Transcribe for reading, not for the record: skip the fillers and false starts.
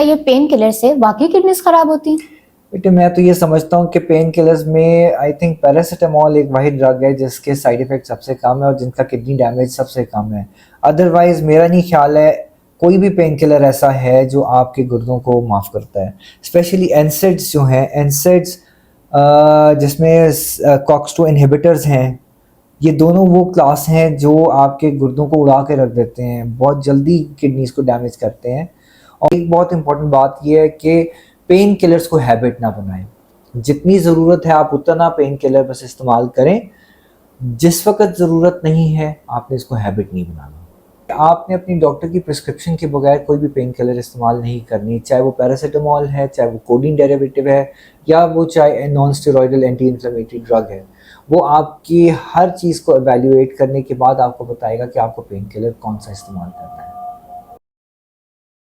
ये pain killer से वाकई किडनीज खराब होती हैं? बेटे मैं तो ये समझता हूँ कि पेन किलर्स में आई थिंक पैरासीटामोल एक वाहिद ड्रग है जिसके साइड इफ़ेक्ट सबसे कम है और जिनका किडनी डैमेज सबसे कम है। अदरवाइज़ मेरा नहीं ख्याल है कोई भी पेन किलर ऐसा है जो आपके गुर्दों को माफ़ करता है। स्पेशली एनसेड्स जो हैं, एनसेड्स जिसमें कॉक्स-2 इन्हिबिटर्स हैं, ये दोनों वो क्लास हैं जो आपके गुर्दों को उड़ा के रख देते हैं, बहुत जल्दी किडनीज़ को डैमेज करते हैं। और एक बहुत इंपॉर्टेंट बात ये है कि पेन किलर्स को हैबिट ना बनाएं। जितनी ज़रूरत है आप उतना पेन किलर बस इस्तेमाल करें। जिस वक्त ज़रूरत नहीं है आपने इसको हैबिट नहीं बनाना। आपने अपनी डॉक्टर की प्रिस्क्रिप्शन के बगैर कोई भी पेन किलर इस्तेमाल नहीं करनी, चाहे वो पैरासीटामोल है, चाहे वो कोडीन डेरिवेटिव है, या वो चाहे non steroidal anti inflammatory drug है। वो आपकी हर चीज़ को एवेल्युएट करने के बाद आपको बताएगा कि आपको पेन किलर कौन सा इस्तेमाल करना है।